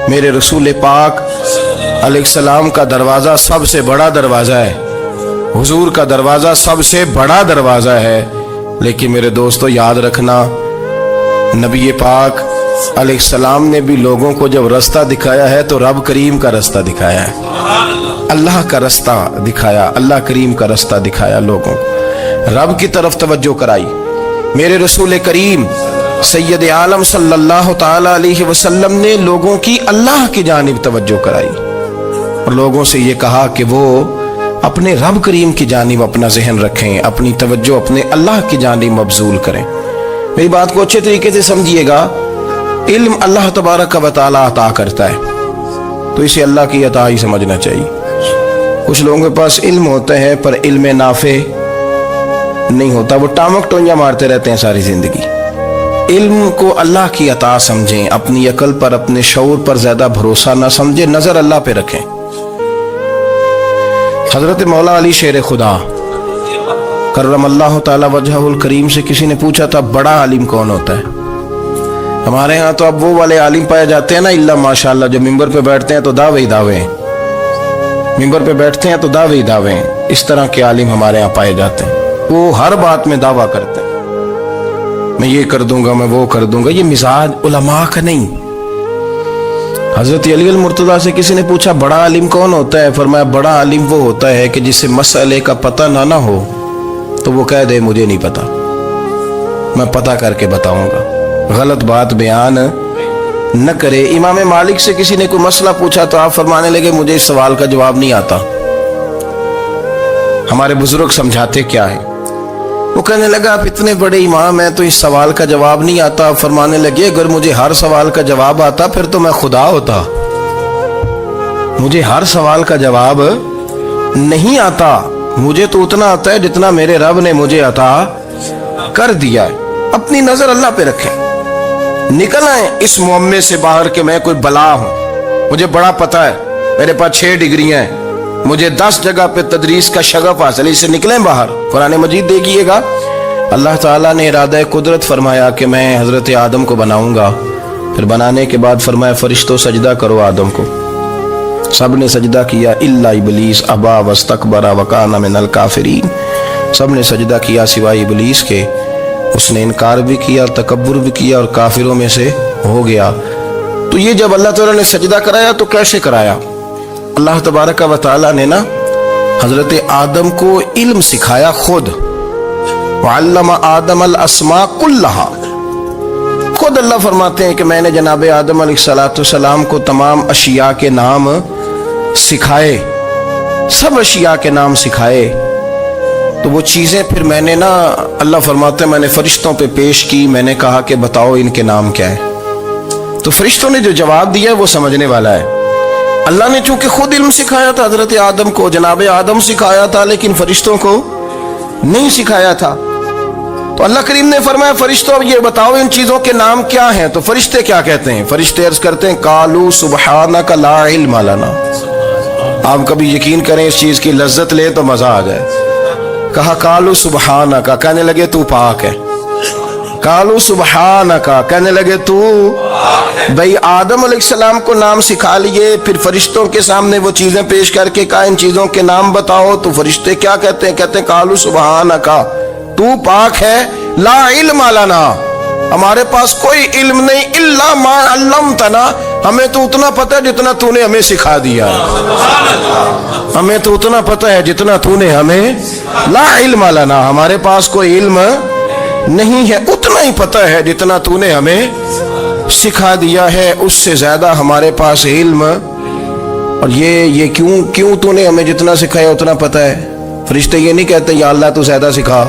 मेरे रसूल पाक अलैहिस्सलाम का दरवाज़ा सबसे बड़ा दरवाज़ा है, हुजूर का दरवाज़ा सबसे बड़ा दरवाज़ा है। लेकिन मेरे दोस्तों याद रखना, नबी पाक अलैहिस्सलाम ने भी लोगों को जब रास्ता दिखाया है तो रब करीम का रास्ता दिखाया है, अल्लाह का रास्ता दिखाया, अल्लाह करीम का रास्ता दिखाया, लोगों को रब की तरफ तवज्जो कराई। मेरे रसूल करीम सैयद आलम सल्लल्लाहु ताला अलैहि वसल्लम ने लोगों की अल्लाह की जानिब तवज्जो कराई और लोगों से ये कहा कि वो अपने रब करीम की जानिब अपना जहन रखें, अपनी तवज्जो अपने अल्लाह की जानिब मबजूल करें। मेरी बात को अच्छे तरीके से समझिएगा, इल्म अल्लाह तबारक व तआला अता करता है तो इसे अल्लाह की अता ही समझना चाहिए। कुछ लोगों के पास इल्म होता है पर इल्म नाफे नहीं होता, वो टामक टोंजा मारते रहते हैं सारी जिंदगी। इल्म को अल्लाह की अता समझें, अपनी अकल पर अपने शऊर पर ज्यादा भरोसा ना समझें, नजर अल्लाह पे रखें। हजरत मौला अली शेर खुदा करमल्लाहु ताला वजहुल करीम से किसी ने पूछा था बड़ा आलिम कौन होता है। हमारे यहाँ तो अब वो वाले आलिम पाए जाते हैं ना, इल्ला माशाअल्लाह, जो मिंबर पे बैठते हैं तो दावे ही दावे, मिंबर पे बैठते हैं तो दावे ही दावे, इस तरह के आलिम हमारे यहाँ पाए जाते हैं। वो हर बात में दावा करते हैं, मैं ये कर दूंगा, मैं वो कर दूंगा। ये मिजाज उलमा का नहीं। हजरत अली अल मुर्तजा से किसी ने पूछा बड़ा आलिम कौन होता है, फरमाया बड़ा आलिम वो होता है कि जिसे मसले का पता ना हो तो वो कह दे मुझे नहीं पता, मैं पता करके बताऊंगा, गलत बात बयान न करे। इमाम मालिक से किसी ने कोई मसला पूछा तो आप फरमाने लगे मुझे इस सवाल का जवाब नहीं आता, हमारे बुजुर्ग समझाते क्या है। वो कहने लगा आप इतने बड़े इमाम हैं तो इस सवाल का जवाब नहीं आता। फरमाने लगे अगर मुझे हर सवाल का जवाब आता फिर तो मैं खुदा होता, मुझे हर सवाल का जवाब नहीं आता, मुझे तो उतना आता है जितना मेरे रब ने मुझे अता कर दिया है। अपनी नजर अल्लाह पे रखें, निकल आए इस मुअम्मे से बाहर के मैं कोई बला हूं, मुझे बड़ा पता है, मेरे पास 6 डिग्रियां हैं, मुझे 10 जगह पे तदरीस का शगफ हासिल, इससे निकलें बाहर। कुरान मजीद देखिएगा, अल्लाह ताला ने इरादा कुदरत फरमाया कि मैं हजरत आदम को बनाऊंगा, फिर बनाने के बाद फरमाया फरिश्तों सजदा करो आदम को। सब ने सजदा किया इल्ला इबलीस अबा वस्तकबरा वकाना मिनल काफिरीन, सब ने सजदा किया सिवाय इबलीस के, उसने इनकार भी किया, तकब्बुर भी किया और काफिरों में से हो गया। तो ये जब अल्लाह ताला ने सजदा कराया तो कैसे कराया? अल्लाह तबारक व तआला ने ना हजरत आदम को इल्म सिखाया खुद, वअल्लमा आदम अल अस्मा कुल्लहा। खुद अल्लाह फरमाते हैं कि मैंने जनाब आदम अलैहिस्सलाम को तमाम अशिया के नाम सिखाए, सब अशिया के नाम सिखाए। तो वो चीज़ें फिर मैंने ना, अल्लाह फरमाते हैं मैंने फरिश्तों पे पेश की, मैंने कहा कि बताओ इनके नाम क्या है। तो फरिश्तों ने जो जवाब दिया वो समझने वाला है। अल्लाह ने चूंकि खुद इल्म सिखाया था हजरत आदम को, जनाब आदम सिखाया था, लेकिन फरिश्तों को नहीं सिखाया था। तो अल्लाह करीम ने फरमाया फरिश्तों ये बताओ इन चीजों के नाम क्या हैं। तो फरिश्ते क्या कहते हैं? फरिश्ते अर्ज करते हैं कालू सुबहानका ला इल्म लना। आप कभी यकीन करें इस चीज की लज्जत ले तो मजा आ जाए। कहा कालू सुबहानका, कहने लगे तू पाक है। कालू सुबहानका, कहने लगे तू, भाई आदम अलैहिस्सलाम को नाम सिखा लिए, फिर फरिश्तों के सामने वो चीजें पेश करके कहा इन चीजों के नाम बताओ। तो फरिश्ते क्या कहते हैं? कहते हैं कालू सुबहानका, तू पाक है, ला इल्म लना, हमारे पास कोई इल्म नहीं, इल्ला मा अल्लमतना, हमें तो उतना पता है जितना तूने हमें सिखा दिया, हमें तो उतना पता है जितना तूने हमें, ला इल्म लना, हमारे पास कोई इल्म नहीं है, उतना ही पता है जितना तूने हमें सिखा दिया है, उससे ज्यादा हमारे पास इल्म। और ये क्यों तूने हमें जितना सिखाया उतना पता है। फरिश्ते ये नहीं कहते या अल्लाह तू ज्यादा सिखा,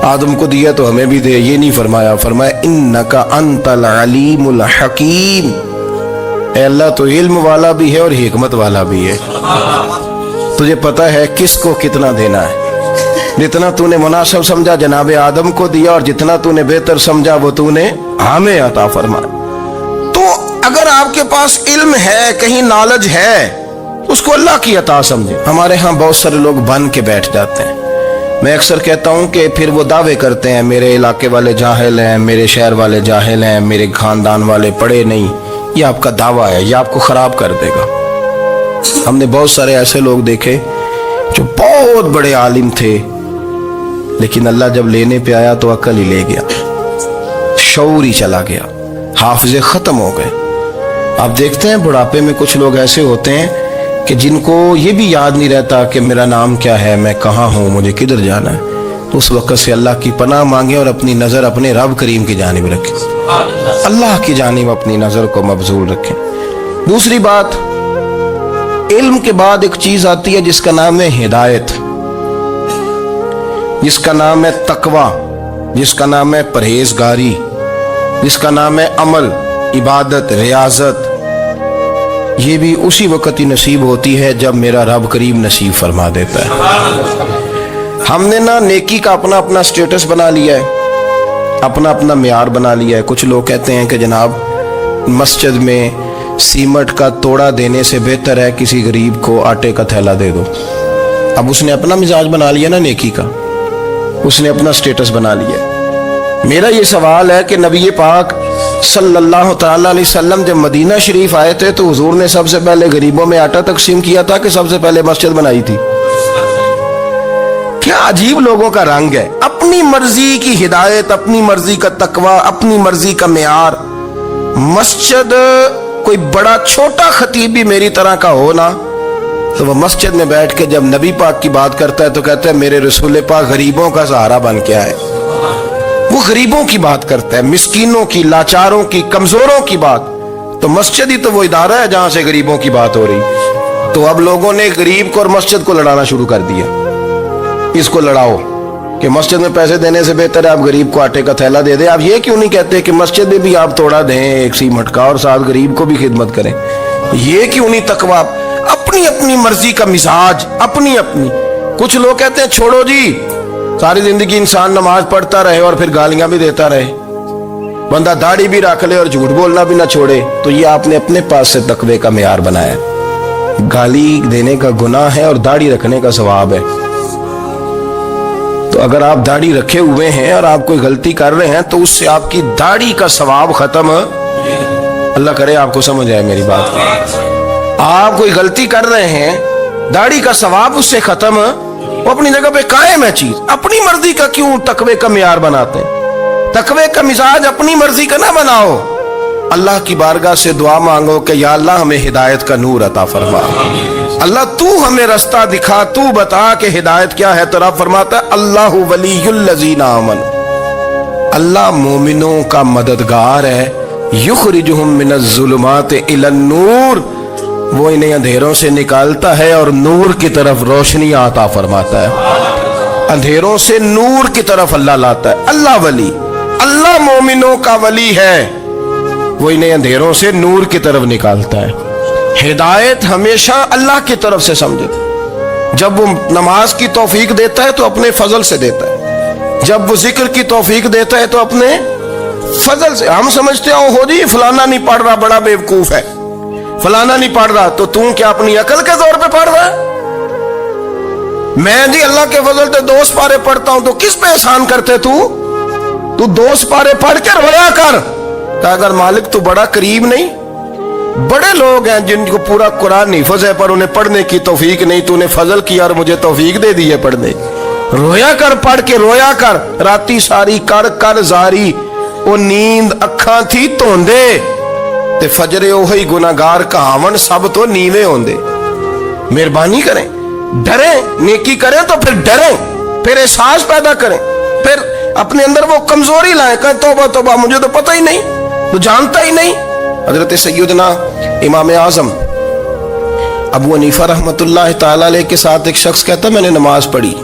आदम को दिया तो हमें भी दे, ये नहीं फरमाया। फरमाया इन्नका अंतल अलीमुल हकीम, ए अल्लाह तो इल्म वाला भी है और हिकमत वाला भी है, तुझे पता है किसको कितना देना है। जितना तूने मुनासिब समझा जनाब आदम को दिया और जितना तूने बेहतर समझा वो तूने हमें अता फरमाया। तो अगर आपके पास इल्म है, कहीं नॉलेज है, उसको अल्लाह की अता समझे। हमारे यहाँ बहुत सारे लोग बन के बैठ जाते हैं। मैं अक्सर कहता हूँ कि फिर वो दावे करते हैं मेरे इलाके वाले जाहिल हैं, मेरे शहर वाले जाहिल हैं, मेरे खानदान वाले पढ़े नहीं, ये आपका दावा है, ये आपको खराब कर देगा। हमने बहुत सारे ऐसे लोग देखे जो बहुत बड़े आलिम थे, लेकिन अल्लाह जब लेने पे आया तो अकल ही ले गया, शऊर ही चला गया, हाफिजे खत्म हो गए। आप देखते हैं बुढ़ापे में कुछ लोग ऐसे होते हैं कि जिनको ये भी याद नहीं रहता कि मेरा नाम क्या है, मैं कहाँ हूँ, मुझे किधर जाना है। तो उस वक्त से अल्लाह की पनाह मांगे और अपनी नज़र अपने रब करीम की जानिब रखें, अल्लाह की जानिब अपनी नज़र को मबजूल रखें। दूसरी बात, इल्म के बाद एक चीज आती है जिसका नाम है हिदायत, जिसका नाम है तकवा, जिसका नाम है परहेजगारी, जिसका नाम है अमल, इबादत, रियाजत। ये भी उसी वक्त ही नसीब होती है जब मेरा रब करीम नसीब फरमा देता है। हमने ना नेकी का अपना अपना स्टेटस बना लिया है, अपना अपना मियार बना लिया है। कुछ लोग कहते हैं कि जनाब मस्जिद में सीमट का तोड़ा देने से बेहतर है किसी गरीब को आटे का थैला दे दो। अब उसने अपना मिजाज बना लिया ना नेकी का, उसने अपना स्टेटस बना लिया। मेरा ये सवाल है कि नबी पाक सल्लल्लाहु तआला अलैहि वसल्लम जब मदीना शरीफ आए थे तो हुजूर ने सबसे पहले गरीबों में आटा तकसीम किया था कि सबसे पहले मस्जिद बनाई थी? क्या अजीब लोगों का रंग है, अपनी मर्जी की हिदायत, अपनी मर्जी का तकवा, अपनी मर्जी का मियार। मस्जिद कोई बड़ा छोटा खतीब भी मेरी तरह का हो ना, तो वह मस्जिद में बैठ के जब नबी पाक की बात करता है तो कहता है मेरे रसूल पाक गरीबों का सहारा बन के आए। वो गरीबों की बात करता है, मिस्कीनों की, लाचारों की, कमजोरों की बात। तो मस्जिद ही तो वो इदारा है जहां से गरीबों की बात हो रही। तो अब लोगों ने गरीब को और मस्जिद को लड़ाना शुरू कर दिया। इसको लड़ाओ कि मस्जिद में पैसे देने से बेहतर है आप गरीब को आटे का थैला दे दे। आप ये क्यों नहीं कहते कि मस्जिद में भी आप तोड़ा दें एक सीमट का और साथ गरीब को भी खिदमत करें? ये क्यों नहीं तकवा? अपनी अपनी मर्जी का मिजाज, अपनी अपनी। कुछ लोग कहते हैं छोड़ो जी, सारी जिंदगी इंसान नमाज पढ़ता रहे और फिर गालियां भी देता रहे, बंदा दाढ़ी भी रख ले और झूठ बोलना भी ना छोड़े। तो ये आपने अपने पास से तकवे का मियार बनाया। गाली देने का गुनाह है और दाढ़ी रखने का सवाब है। तो अगर आप दाढ़ी रखे हुए हैं और आप कोई गलती कर रहे हैं तो उससे आपकी दाढ़ी का सवाब खत्म, अल्लाह करे आपको समझ आए मेरी बात। आप कोई गलती कर रहे हैं, दाढ़ी का सवाब उससे खत्म, वो अपनी जगह पे कायम है चीज। अपनी मर्जी का क्यों तकवे का मियार बनाते हैं? तकवे का मिजाज अपनी मर्जी का ना बनाओ। अल्लाह की बारगाह से दुआ मांगो कि या अल्लाह हमें हिदायत का नूर अता फरमा, अल्लाह तू हमें रास्ता दिखा, तू बता कि हिदायत क्या है। तो रब फरमाता है अल्लाहु वलियुल लज़ीना आमनू, अल्लाह मोमिनों का मददगार है। युखरिजुहुम मिनज़ ज़ुलुमाति इलन नूर, वो इन्हें अंधेरों से निकालता है और नूर की तरफ रोशनी आता फरमाता है। अंधेरों से नूर की तरफ अल्लाह लाता है। अल्लाह वली, अल्लाह मोमिनों का वली है, वो इन्हें अंधेरों से नूर की तरफ निकालता है। हिदायत हमेशा अल्लाह की तरफ से समझे। जब वो नमाज की तौफीक देता है तो अपने फजल से देता है, जब वो जिक्र की तौफीक देता है तो अपने फजल से। हम समझते हो जी फलाना नहीं पढ़ रहा, बड़ा बेवकूफ है, फलाना नहीं पढ़ रहा, तो तू क्या अपनी अकल के तौर पे पढ़ रहा है? मैं जी अल्लाह के फजल से 2 पारे पढ़ता हूं, तो किस पे एहसान करते तू 2 पारे पढ़ के रोया कर। अगर मालिक तू बड़ा करीब नहीं? बड़े लोग हैं जिनको पूरा कुरान हिफ्ज़ है पर उन्हें पढ़ने की तौफीक नहीं, तूने फजल किया और मुझे तौफीक दे दी है पढ़ने। रोया कर, पढ़ के रोया कर। राती सारी कर कर जारी, वो नींद अखा थी धोंदे ते फजरे ओही गुनाहगार कहावन सब तो नीवे होंदे। मेहरबानी करें, डरें, नेकी करें तो फिर डरें, फिर एहसास पैदा करें, फिर अपने अंदर वो कमजोरी लाएं। कहें तौबा तौबा, मुझे तो पता ही नहीं, तो जानता ही नहीं। हजरत सैयदना इमाम आजम अबू हनीफा रहमतुल्लाह ताला अलैह के साथ एक शख्स कहता मैंने नमाज पढ़ी,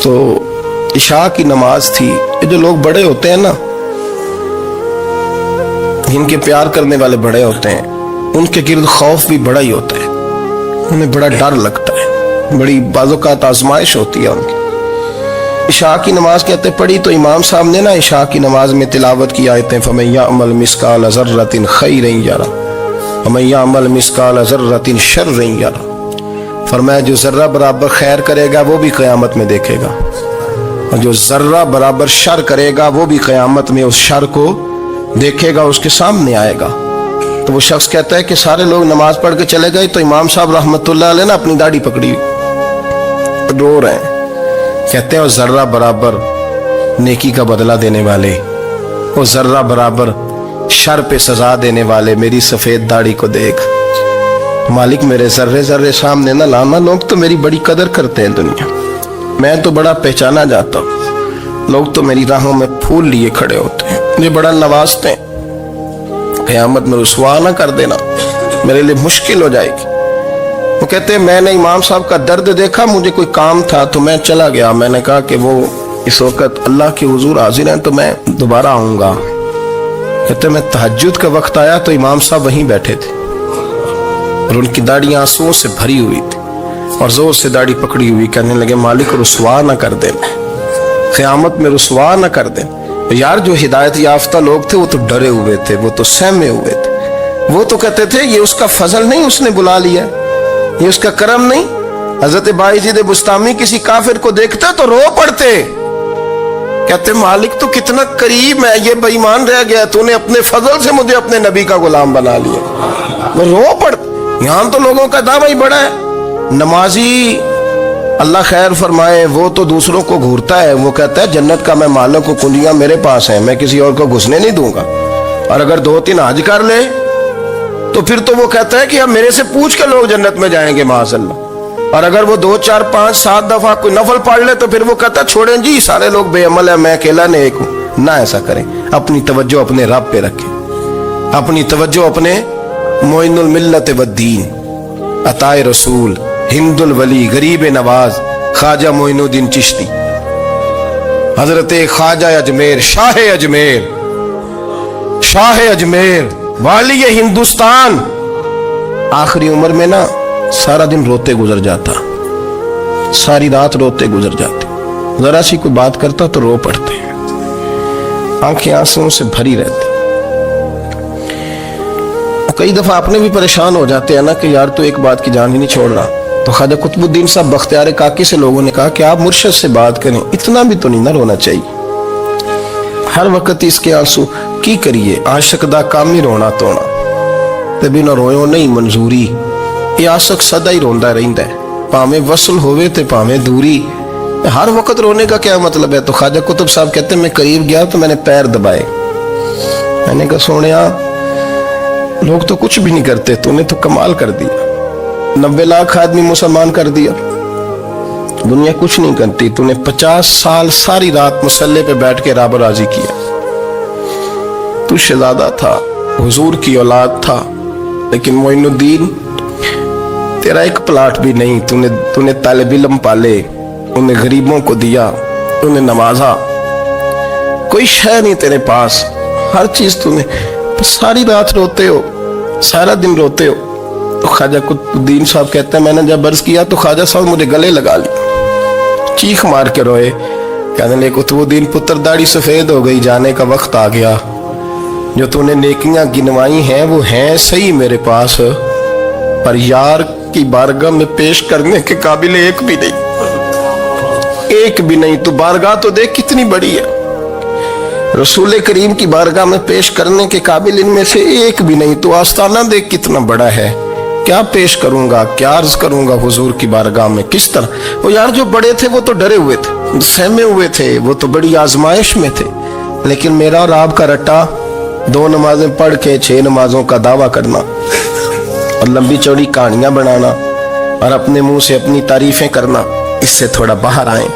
तो इशा की नमाज थी। ये जो लोग बड़े होते हैं ना, जिनके प्यार करने वाले बड़े होते हैं, उनके गिर्द खौफ भी बड़ा ही होता है, उन्हें बड़ा डर लगता है, बड़ी बाज़ोकात आजमाइश होती है उनकी। इशा की नमाज कहते पढ़ी तो इमाम साहब ने ना इशा की नमाज में तिलावत की आयतें फमन यअमल मिस्काल ज़र्रतिन खैरन यरा वमन यअमल मिस्काल ज़र्रतिन शर्रन यरा। फरमाया जो जर्रा बराबर खैर करेगा वो भी क़यामत में देखेगा, और जो जर्रा बराबर शर करेगा वो भी क़यामत में उस शर को دیکھے گا उसके सामने आएगा। तो वो शख्स कहता है कि सारे लोग नमाज पढ़ के चले गए तो इमाम साहब रहमतुल्लाह अलैह ने अपनी दाढ़ी पकड़ी, रो रहे हैं। कहते हैं वो जर्रा बराबर नेकी का बदला देने वाले, वो जर्रा बराबर शर पे सजा देने वाले मेरी सफेद दाढ़ी को देख। मालिक मेरे जर्रे जर्रे सामने न लाना, लोग तो मेरी बड़ी कदर करते हैं दुनिया, मैं तो बड़ा पहचाना जाता हूँ, लोग तो मेरी राहों में फूल लिए खड़े होते हैं, मुझे बड़ा नवाजते हैं। क़यामत में रुसवा ना कर देना, मेरे लिए मुश्किल हो जाएगी। वो कहते हैं मैंने इमाम साहब का दर्द देखा, मुझे कोई काम था तो मैं चला गया। मैंने कहा कि वो इस वक्त अल्लाह के हुजूर हाजिर हैं तो मैं दोबारा आऊंगा। कहते मैं तहज्जुद का वक्त आया तो इमाम साहब वहीं बैठे थे और उनकी दाढ़ी आंसुओं से भरी हुई थी और जोर से दाढ़ी पकड़ी हुई, कहने लगे मालिक रुसवा ना कर दे, क़यामत में रुसवा ना कर दे। यार जो हिदायत याफ्ता लोग थे वो तो डरे हुए थे, वो तो सहमे हुए थे, वो तो कहते थे ये उसका फजल नहीं, उसने बुला लिया, ये उसका करम नहीं। हजरत बायजीद बुस्तामी किसी काफिर को देखते तो रो पड़ते, कहते मालिक तो कितना करीब है, ये बेईमान रह गया, तूने अपने फजल से मुझे अपने नबी का गुलाम बना लिया। वो रो पड़। यहां तो लोगों का दावा ही बड़ा है। नमाजी अल्लाह खैर फरमाए वो तो दूसरों को घूरता है, वो कहता है जन्नत का मैं मालिक को कुंजियां मेरे पास है, मैं किसी और को घुसने नहीं दूंगा। और अगर 2-3 हज कर ले तो फिर तो वो कहता है कि अब मेरे से पूछ के लोग जन्नत में जाएंगे माशाअल्लाह। और अगर वो 2, 4, 5, 7 दफा कोई नफल पढ़ ले तो फिर वो कहता छोड़ें जी सारे लोग बेअमल है, मैं अकेला नेक हूं। ना ऐसा करें, अपनी तवज्जो अपने रब पे रखें, अपनी तवज्जो अपने मोइनुल मिल्लत वद्दीन, अताए रसूल, हिंदुल वली, गरीब नवाज ख्वाजा मोइनुद्दीन चिश्ती, हजरत ख्वाजा अजमेर, शाह अजमेर, शाह अजमेर, वाली हिंदुस्तान। आखिरी उम्र में ना सारा दिन रोते गुजर जाता, सारी रात रोते गुजर जाते, जरा सी कोई बात करता तो रो पड़ते, आंखें आंसुओं से भरी रहती। कई दफा आपने भी परेशान हो जाते हैं ना कि यार तो एक बात की जान ही नहीं छोड़ रहा। तो ख्वाजा कुतुबुद्दीन साहब बख्तियार काकी से लोगों ने कहा कि आप मुर्शद से बात करें, इतना भी तो नहीं ना रोना चाहिए, हर वक्त इसके आंसू की करिए, आशिक दा काम ही रोना तोना ते बिना रोयो नहीं मंजूरी। ये आशिक सदा ही रोंदा रहिंदा है, भावें वसल होवे ते भावें दूरी, हर वक्त रोने का क्या मतलब है। तो ख्वाजा कुतुब साहब कहते मैं करीब गया तो मैंने पैर दबाए, मैंने कहा सोनिया लोग तो कुछ भी नहीं करते, तूने तो कमाल कर दिया, 90 लाख आदमी मुसलमान कर दिया, दुनिया कुछ नहीं करती, तूने 50 साल सारी रात मुसल्ले पे बैठ के रब राजी किया। तू शहजादा था, हुजूर की औलाद था, लेकिन मोइनुद्दीन तेरा एक प्लाट भी नहीं, तूने तालिब इल्म पाले, उन्हें गरीबों को दिया, उन्हें नवाजा, कोई शय नहीं तेरे पास, हर चीज तूने, सारी रात रोते हो, सारा दिन रोते हो। तो ख्वाजा कुतुबुद्दीन साहब कहते हैं मैंने जब अर्ज किया तो ख्वाजा साहब मुझे गले लगा लिया, चीख मार के रोए, कहने लगे कुतुबुद्दीन पुत्र दाढ़ी सफेद हो गई, जाने का वक्त आ गया, जो तूने नेकियां गिनवाई हैं वो हैं सही मेरे पास, पर यार की बारगाह में पेश करने के काबिल एक भी नहीं, एक भी नहीं। तो बारगाह तो देख कितनी बड़ी है, रसूल करीम की बारगाह में पेश करने के काबिल इनमें से एक भी नहीं। तो आस्ताना देख कितना बड़ा है, क्या पेश करूंगा, क्या अर्ज करूंगा हुजूर की बारगाह में, किस तरह। वो यार जो बड़े थे वो तो डरे हुए थे, सहमे हुए थे, वो तो बड़ी आजमाइश में थे, लेकिन मेरा और आपका रट्टा 2 नमाजें पढ़ के 6 नमाजों का दावा करना और लंबी चौड़ी कहानियां बनाना और अपने मुंह से अपनी तारीफें करना, इससे थोड़ा बाहर आए।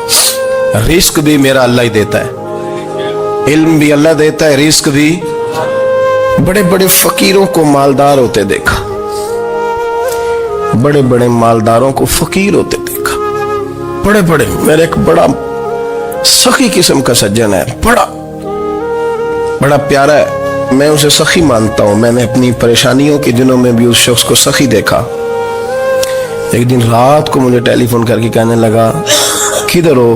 रिस्क भी मेरा अल्लाह ही देता है, इल्म भी अल्लाह देता है, रिस्क भी। बड़े बड़े फकीरों को मालदार होते देखा, बड़े बड़े मालदारों को फकीर होते देखा, बड़े बड़े। मेरे एक बड़ा सखी किस्म का सज्जन है, बड़ा प्यारा है, मैं उसे सखी मानता हूं। मैंने अपनी परेशानियों के दिनों में भी उस शख्स को सखी देखा। एक दिन रात को मुझे टेलीफोन करके कहने लगा किधर हो,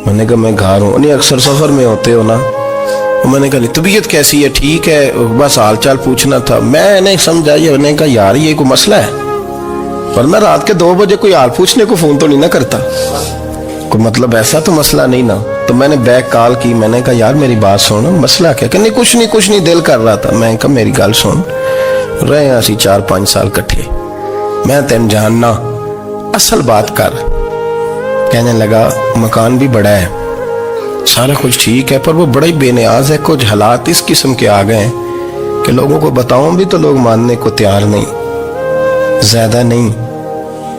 मैंने कहा मैं घर हूँ। नहीं अक्सर सफर में होते हो ना। मैंने कहा तबीयत कैसी है, ठीक है, बस हाल चाल पूछना था। मैंने समझा, मैंने कहा यार ये कोई मसला है, पर मैं रात के 2 बजे कोई हाल पूछने को फोन तो नहीं ना करता, कोई मतलब ऐसा तो मसला नहीं ना। تو میں نے بیک کال کی, میں نے کہا یار میری بات سن, مسئلہ کیا؟ کہ نہیں کچھ نہیں دل کر رہا تھا. میں کہا میری گل سن, رہے ہیں اسی 4-5 سال کٹھے, میں تین جاننا, اصل بات کر. کہنے لگا مکان بھی بڑا ہے, سارا کچھ ٹھیک ہے, پر وہ بڑا ہی بے نیاز ہے. کچھ حالات اس قسم کے آ گئے ہیں کہ لوگوں کو بتاؤں بھی تو لوگ ماننے کو تیار نہیں. زیادہ نہیں,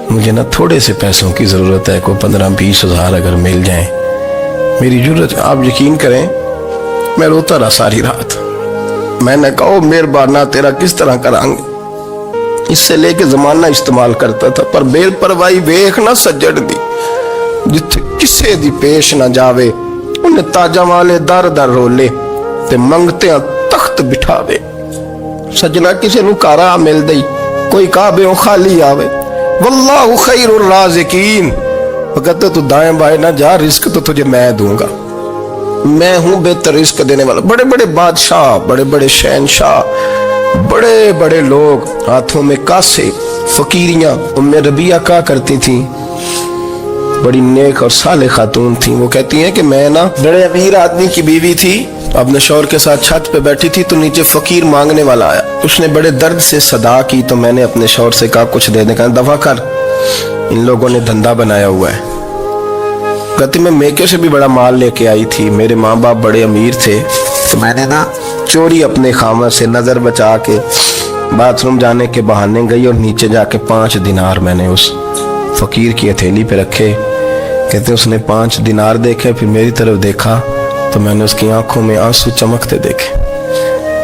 مجھے نا تھوڑے سے پیسوں کی ضرورت ہے, کوئی 15-20 ہزار اگر مل جائیں, میری ضرورت. آپ یقین کریں میں روتا رہا ساری رات. میں نے کہا مہربانہ تیرا کس طرح کرانگے, اس سے لے کے زمانہ استعمال کرتا تھا, پر بے پرواہی ویکھ نہ سجڑ دی, جتھے کسے دی پیش نہ جاوے, انہیں تاجاں والے در در رولے تے منگتے ہیں تخت بٹھاوے. سجنا کسے نو کارا مل دئی, کوئی کعبے خالی آوے. واللہ خیر الرازقین, وہ کہتے تو دائیں بائیں نہ جا, رزق تو تجھے میں دوں گا, میں ہوں بہتر رزق دینے والا. بڑے بڑے بادشاہ, بڑے بڑے شہنشاہ, بڑے بڑے لوگ, ہاتھوں میں کاسے, فقیریاں. ام ربیہ کہا کرتی تھیں, بڑی نیک اور صالح خاتون تھیں. وہ کہتی ہیں کہ میں نا بڑے امیر آدمی کی بیوی تھی, اپنے شوہر کے ساتھ چھت پہ بیٹھی تھی, تو نیچے فقیر مانگنے والا آیا. اس نے بڑے درد سے صدا کی, تو میں نے اپنے شوہر سے کہا کچھ دے دیں. کہا دفع کر, ان لوگوں نے دھندا بنایا ہوا ہے. کہتی میں میکے سے بھی بڑا مال لے کے آئی تھی, میرے ماں باپ بڑے امیر تھے, تو میں نے نا چوری اپنے خامہ سے نظر بچا کے باتھ روم جانے کے بہانے گئی, اور نیچے جا کے 5 دینار میں نے اس فقیر کی ہتھیلی پہ رکھے. کہتے اس نے 5 دینار دیکھے, پھر میری طرف دیکھا, تو میں نے اس کی آنکھوں میں آنسو چمکتے دیکھے.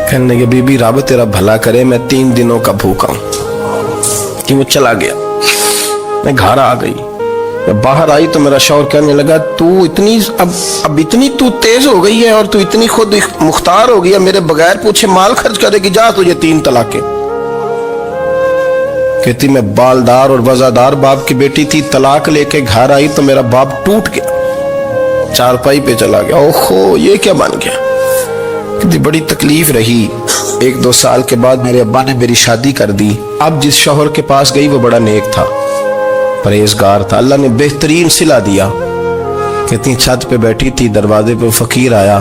کہنے لگے بی بی رب تیرا بھلا کرے, میں 3 دنوں کا بھوکا ہوں. کہ وہ چلا گیا. میں گھر آ گئی, میں باہر آئی تو میرا شوہر کہنے لگا تو اتنی اب اتنی تو تیز ہو گئی ہے, اور تو اتنی خود مختار ہو گئی, میرے بغیر پوچھے مال خرچ کرے گی, جا تجھے 3 طلاقیں. کہتی میں بالدار اور وزادار باپ کی بیٹی تھی, طلاق لے کے گھر آئی تو میرا باپ ٹوٹ گیا, چارپائی پہ چلا گیا. اوہو یہ کیا بن گیا. کہتی بڑی تکلیف رہی. 1-2 سال کے بعد میرے ابا نے میری شادی کر دی. اب جس شوہر کے پاس گئی وہ بڑا نیک تھا, پرہیزگار تھا, اللہ نے بہترین صلہ دیا. کہتی چھت پہ بیٹھی تھی, دروازے پہ فقیر آیا,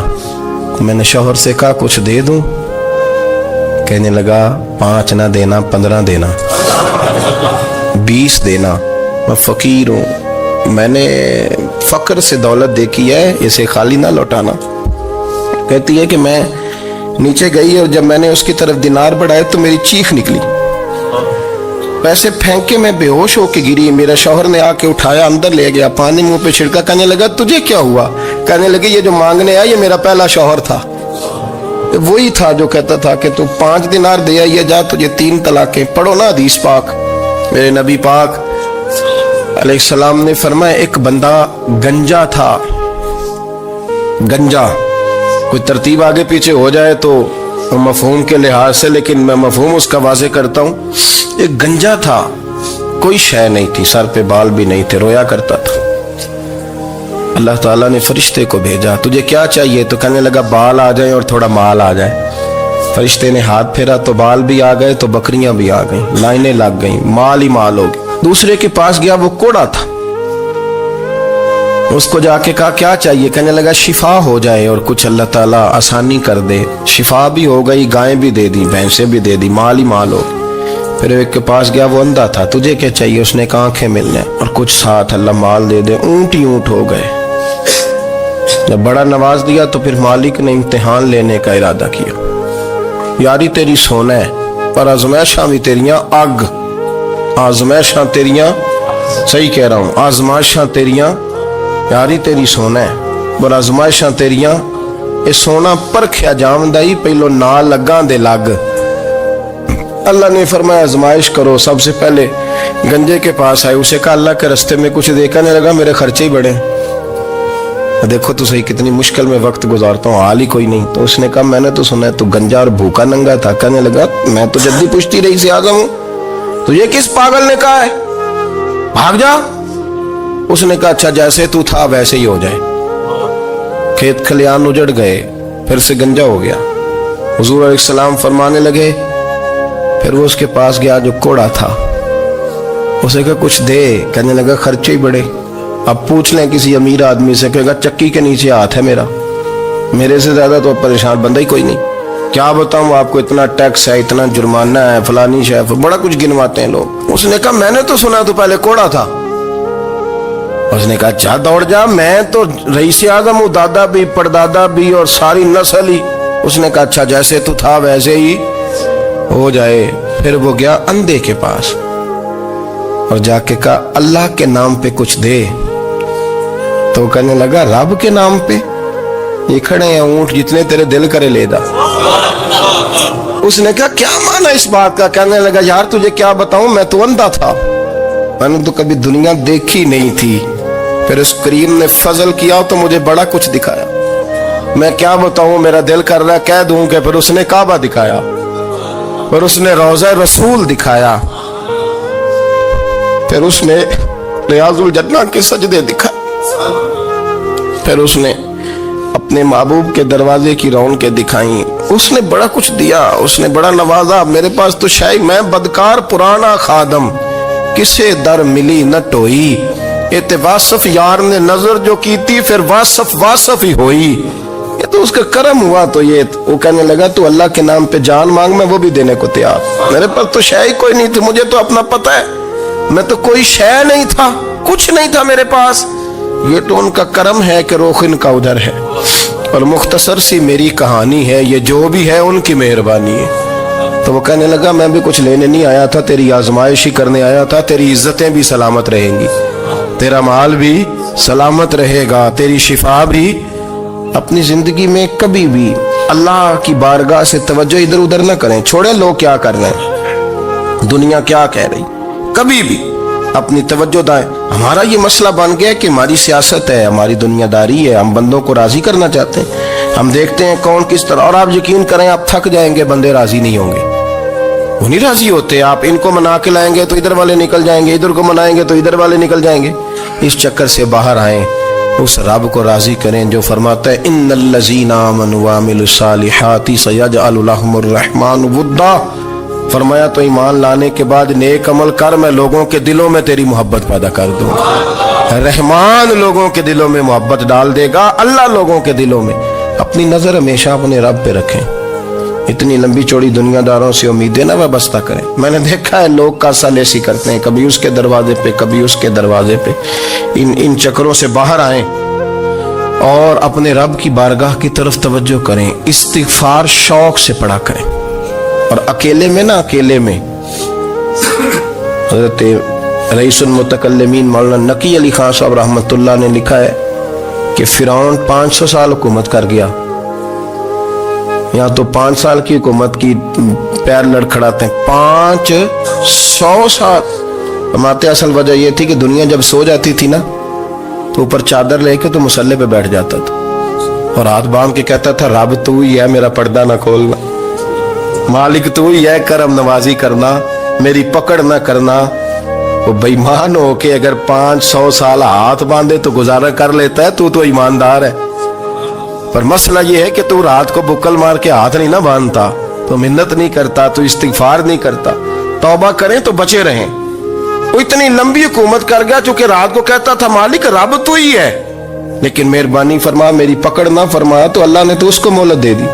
میں نے شوہر سے کہا کچھ دے دوں. کہنے لگا 5 نہ دینا, 15 دینا, 20 دینا, میں فقیر ہوں, میں نے فقر سے دولت دیکھی ہے, اسے خالی نہ لوٹانا. کہتی ہے کہ میں نیچے گئی, اور جب میں نے اس کی طرف دینار بڑھائے تو میری چیخ نکلی, پیسے پھینک کے میں بے ہوش ہو کے گری. میرا شوہر نے آ کے اٹھایا, اندر لے گیا, پانی منہ پہ چھڑکا. کہنے لگا تجھے کیا ہوا؟ کہنے لگے یہ جو مانگنے آیا یہ میرا پہلا شوہر تھا, وہی تھا جو کہتا تھا کہ تو 5 دینار دے آئیے, جا تجھے 3 طلاقیں. پڑھو نا حدیث پاک. میرے نبی پاک علیہ السلام نے فرمایا ایک بندہ گنجا تھا. گنجا, کوئی ترتیب آگے پیچھے ہو جائے تو مفہوم کے لحاظ سے, لیکن میں مفہوم اس کا واضح کرتا ہوں. ایک گنجا تھا, کوئی شے نہیں تھی, سر پہ بال بھی نہیں تھے, رویا کرتا تھا. اللہ تعالیٰ نے فرشتے کو بھیجا, تجھے کیا چاہیے؟ تو کہنے لگا بال آ جائیں اور تھوڑا مال آ جائے. فرشتے نے ہاتھ پھیرا تو بال بھی آ گئے, تو بکریاں بھی آ گئیں, لائنیں لگ گئیں, مال ہی مال ہو گئے. دوسرے کے پاس گیا, وہ کوڑا تھا, اس کو جا کے کہا کیا چاہیے؟ کہنے لگا شفا ہو جائے اور کچھ اللہ تعالیٰ آسانی کر دے. شفا بھی ہو گئی, گائیں بھی دے دی, بھینسیں بھی دے دی, مال ہی مال ہو. پھر ایک کے پاس گیا, وہ اندھا تھا, تجھے کیا چاہیے؟ اس نے کہا آنکھیں ملنے اور کچھ ساتھ, اللہ مال دے دے. اونٹ ہی اونٹ ہو گئے. جب بڑا نواز دیا تو پھر مالک نے امتحان لینے کا ارادہ کیا. یاری تیری سونا ہے, پر آزمائشاں بھی تیریاں آگ. آزمائشاں تیریاں, صحیح کہہ رہا ہوں, آزمائشاں تیریاں, یاری تیری سونا ہے پر آزمائشاں تیریاں. اے سونا پرکھیا جامدائی, پہلو نہ لگاں دے لگ. اللہ نے فرمایا آزمائش کرو. سب سے پہلے گنجے کے پاس آئے, اسے کہا اللہ کے رستے میں کچھ دیکھنے لگا, میرے خرچے ہی بڑے. دیکھو تو صحیح کتنی مشکل میں وقت گزارتا ہوں, حال ہی کوئی نہیں. تو اس نے کہا میں نے تو سنا ہے تو گنجا اور بھوکا ننگا تھا. کہنے لگا میں تو جدی پشتی رئیس اعظم ہوں, تو یہ کس پاگل نے کہا ہے بھاگ جا. اس نے کہا اچھا جیسے تو تھا ویسے ہی ہو جائے. کھیت کھلیان اجڑ گئے, پھر سے گنجا ہو گیا. حضور علیہ السلام فرمانے لگے, پھر وہ اس کے پاس گیا جو کوڑا تھا, اسے کہا کچھ دے. کہنے لگا خرچے ہی بڑے. अब पूछ लें किसी अमीर आदमी से, कहेगा चक्की के नीचे हाथ है मेरा, मेरे से ज्यादा तो परेशान बंदा ही कोई नहीं। क्या बताऊं आपको, इतना टैक्स है, इतना जुर्माना है, फलानी शेफ, बड़ा कुछ गिनवाते हैं लोग। उसने कहा मैंने तो सुना तो पहले कोड़ा था। उसने कहा अच्छा दौड़ जा, मैं तो रईस आज़म हूं, दादा भी परदादा भी और सारी नस्ल ही। उसने कहा अच्छा जैसे तू था वैसे ही हो जाए। फिर वो गया अंधे के पास और जाके कहा अल्लाह के नाम पे कुछ दे। तो कहने लगा रब के नाम पे, ये खड़े हैं ऊंट, जितने तेरे दिल करे ले दा। उसने कहा क्या माना इस बात का? कहने लगा यार तुझे क्या बताऊं, मैं तो अंधा था, मैंने तो कभी दुनिया देखी नहीं थी, फिर उस करीम ने फजल किया तो मुझे बड़ा कुछ दिखाया। मैं क्या बताऊं, मेरा दिल कर रहा है कह दूं कि फिर उसने काबा दिखाया, फिर उसने रोज़ा रसूल दिखाया, फिर उसने रियाजुल जन्नह के सजदे दिखाए, फिर उसने अपने महबूब के दरवाजे की रौनकें दिखाई। उसने बड़ा कुछ दिया, उसने बड़ा नवाजा। मेरे पास तो शायद मैं बदकार पुराना खादम, किसे दर मिली न टोई, ये वासफ यार ने नजर जो की थी फिर वासफ ही होई। ये तो उसका करम हुआ। तो ये वो कहने लगा तू अल्लाह के नाम पे जान मांग, मैं वो भी देने को तैयार। मेरे पास तो शय कोई नहीं थी, मुझे तो अपना पता है, मैं तो कोई शय नहीं था, कुछ नहीं था मेरे पास। ये तो उनका करम है कि रुख इनका उधर है, और मुख्तसर सी मेरी कहानी है, ये जो भी है उनकी मेहरबानी है। तो वो कहने लगा मैं भी कुछ लेने नहीं आया था, तेरी आजमाइश ही करने आया था। तेरी इज्जतें भी सलामत रहेंगी, तेरा माल भी सलामत रहेगा, तेरी शिफा भी। अपनी जिंदगी में कभी भी अल्लाह की बारगाह से तवज्जो इधर उधर ना करें, छोड़े लोग क्या कर रहे हैं, दुनिया क्या कह रही, कभी भी अपनी तवज्जो दाएं। हमारा ये मसला बन गया कि हमारी सियासत है, हमारी दुनियादारी है, हम बंदों को राजी करना चाहते हैं। हम देखते हैं कौन किस तरह, और आप यकीन करें आप थक जाएंगे, बंदे राजी नहीं होंगे, वो नहीं राजी होते। आप इनको मना के लाएंगे तो इधर वाले निकल जाएंगे, इधर को मनाएंगे तो इधर वाले निकल जाएंगे। इस चक्कर से बाहर आए, उस रब को राजी करें जो फरमाता है इन्नल्लज़ीना आमनू व अमिलुस्सालिहाति सयजअलु लहुमुर रहमानु वुद्दा। फरमाया तो ईमान लाने के बाद नेक अमल कर, मैं लोगों के दिलों में तेरी मोहब्बत पैदा कर दूंगा। रहमान लोगों के दिलों में मोहब्बत डाल देगा, अल्लाह लोगों के दिलों में। अपनी नजर हमेशा अपने रब पे रखें। इतनी लंबी चौड़ी दुनियादारों से उम्मीदें ना वाबस्ता करें। मैंने देखा है लोग कासालेसी करते हैं, कभी उसके दरवाजे पे कभी उसके दरवाजे पे। इन चक्करों से बाहर आए और अपने रब की बारगाह की तरफ तवज्जो करें। इस्तिगफार शौक से पढ़ा करें, और अकेले में ना, अकेले में हज़रत रईसुल मुतकल्लिमीन मौलाना नकी अली खान साहब रहमतुल्लाह ने लिखा है कि फिरौन 500 साल हुकूमत कर गया, यहाँ तो 5 साल की हुकूमत की पैर लड़खड़ाते हैं, 500 साल। फरमाते असल वजह यह थी कि दुनिया जब सो जाती थी ना तो ऊपर चादर लेके तो मुसल्ले पे बैठ जाता था और हाथ बांध के कहता था रब तू ही है, मेरा पर्दा ना खोलना, मालिक तू ही है, करम नवाजी करना, मेरी पकड़ ना करना। वो बेईमान हो के अगर 500 साल हाथ बांधे तो गुजारा कर लेता है, तू तो ईमानदार है। पर मसला ये है कि तू रात को बुक्कल मार के हाथ नहीं ना बांधता, तो मिन्नत नहीं करता, तो इस्तिगफार नहीं करता। तौबा करें तो बचे रहें। वो इतनी लंबी हुकूमत कर गया चूंकि रात को कहता था मालिक रब तू ही है, लेकिन मेहरबानी फरमा, मेरी पकड़ ना फरमा, तो अल्लाह ने तो उसको मोहलत दे दी।